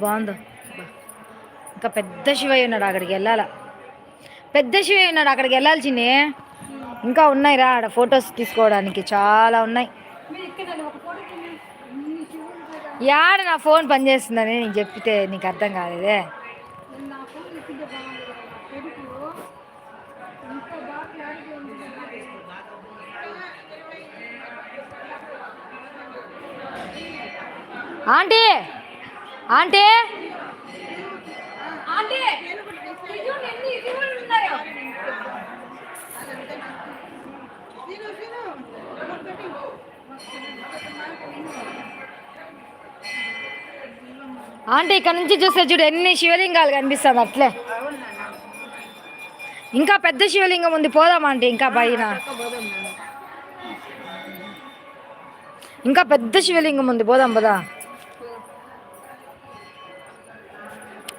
బాగుందో. ఇంకా పెద్ద శివయ్య ఉన్నాడు, అక్కడికి వెళ్ళాల. పెద్ద శివయ్య ఉన్నాడు, అక్కడికి వెళ్ళాలి చిన్ని. ఇంకా ఉన్నాయి రా ఆడ ఫొటోస్ తీసుకోవడానికి చాలా ఉన్నాయి. యాడ నా ఫోన్ పనిచేస్తుందని నీకు చెప్పితే నీకు అర్థం కాలేదే. ఆంటీ ఆంటీ ఆంటీ ఆంటీ ఇక్కడ నుంచి చూస్తే చూడు ఎన్ని శివలింగాలు కనిపిస్తుంది అట్లే. ఇంకా పెద్ద శివలింగం ఉంది, పోదాం ఆంటీ. ఇంకా పైన ఇంకా పెద్ద శివలింగం ఉంది, పోదాం పదా.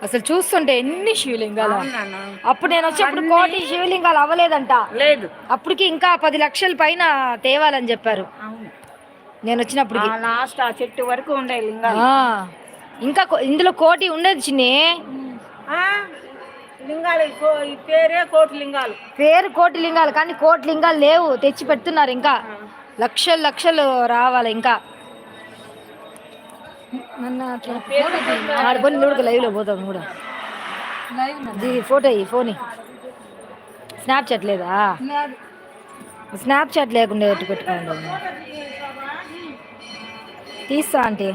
అసలు చూస్తుంటే ఎన్ని శివలింగాలు. అప్పుడు నేను వచ్చేప్పుడు 1,000,000 శివలింగాలు అవ్వలేదంట. లేదు, అప్పటికి ఇంకా 10 లక్షల పైన తేవాలని చెప్పారు నేను వచ్చినప్పుడు. లాస్ట్ ఆ చెట్టు వరకు ఉండే లింగాలు. ఇంకా ఇందులో 1,000,000 ఉండేది చిన్ని. లింగాలు పేరే 1,000,000 లింగాలు. పేరు 1,000,000 లింగాలు, కానీ 1,000,000 లింగాలు లేవు, తెచ్చి పెడుతున్నారు. ఇంకా లక్షలు లక్షలు రావాలి. ఇంకా ఆడిపోయి నువ్వు లైవ్లో పోతాం కూడా. ఫోటో ఈ ఫోన్ స్నాప్చాట్ లేదా? స్నాప్చాట్ లేకుండా ఎట్టు పెట్టుకోండి. తీస్తా ఆంటీ.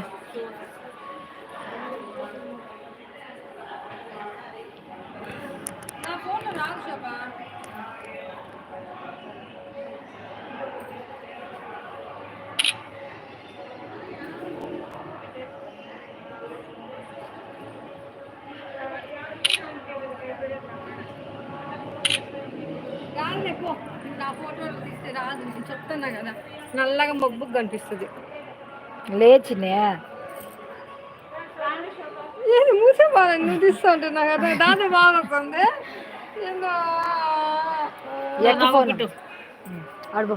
నా ఫోటోలు తీస్తే రాదు, నేను చెప్తున్నా కదా. నల్లగా మబ్బుకు కనిపిస్తుంది. లేచినే ఏది మూసే బాగా నువ్వు తీస్తూ ఉంటున్నా కదా, దాంతో బాగుంది. ఆడుబో,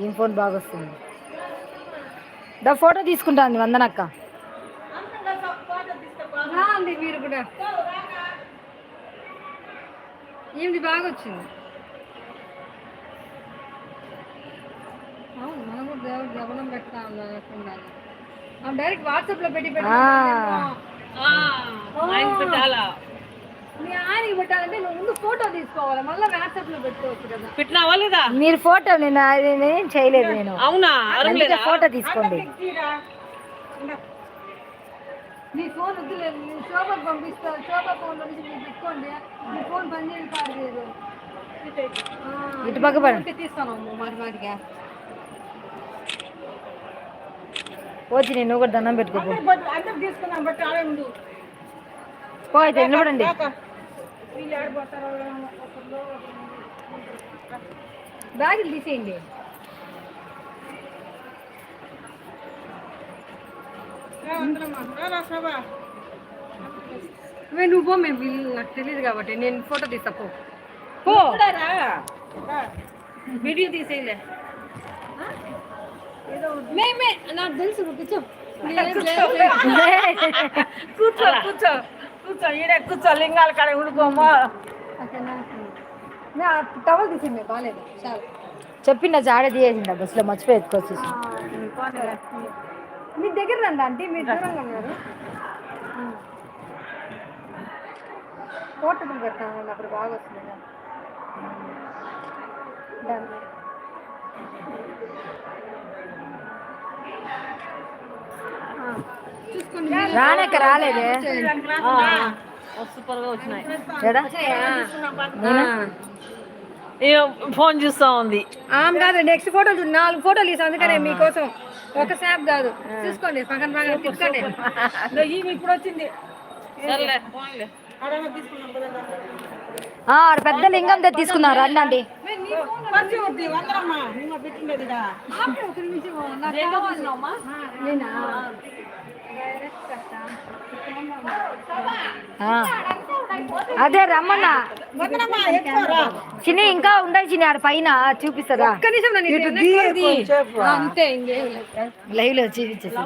ఏం ఫోన్ బాగా వస్తుంది. దా ఫోటో తీసుకుంటాను వందనక్క. అండి మీరు కూడా ఏమిటి బాగా వచ్చింది. అవును, మనం కూడా దేవుడు గమనం పెడతా ఉండాలి. డైరెక్ట్ వాట్సాప్ లో పెట్టి మీ ఆయనకి పెట్టాలంటే నువ్వు ముందు ఫోటో తీసుకోవాలి, మళ్ళీ వాట్సాప్ లో పెట్టుకోవచ్చు కదా. పెట్టినావా లేదా మీరు ఫోటో? నేను ఏం చేయలేదు. నేను అవునా, ఫోటో తీసుకోండి. మీ ఫోన్ వద్దులేదు, నేను శోభకు పంపిస్తాను. శోభ ఫోన్ నుంచి మీరు పెట్టుకోండి. మీ ఫోన్ పని చేయదు, కాదు. ఇటు పక్క పడి తీస్తాను మాటిగా. పోచి నేను కూడా దండం పెట్టుకోపో. తీసుకున్నాం బట్టి ఆడే ఉండు. పో అయితే నిలబడండి. బ్యాగులు తీసేయండి. నువ్వు పో, మేము నాకు తెలియదు కాబట్టి నేను ఫోటో తీస్తా. పో వీడియో తీసేయలే. మేమే నాకు తెలుసు. కూర్చో కూర్చో కూర్చో కూర్చో ఈడే కూర్చో. లింగాల కాడ ఉడుకోమో. టవల్ తీసింది బాగాలేదు. చాలా చెప్పిండ జాడే తీయేసిండ బస్సులో మర్చిపోయి ఎత్తుకొచ్చేసి. మీ దగ్గర రండి అంటే మీరు దూరంగా ఉన్నారు. పోర్టబుల్ పెడతాను, అప్పుడు బాగా వస్తుంది. రానక్క రాలేదే. సూపర్ గా వచ్చినాయి. ఫోన్ చూస్తా ఉంది. కాదు, నెక్స్ట్ ఫోటోలు 4 ఫోటోలు తీసాను, అందుకనే మీకోసం. ఒక శాప్ కాదు, చూసుకోండి. పక్కన పక్కన తీసుకోండి. ఇప్పుడు వచ్చింది. పెద్ద లింగం తీసుకున్నారు. రండి. అదే రమ్మన్నా చిన్ని. ఇంకా ఉండయి చిన్ని, ఆడ పైన చూపిస్తారా? లైవ్ లో చూపించేసి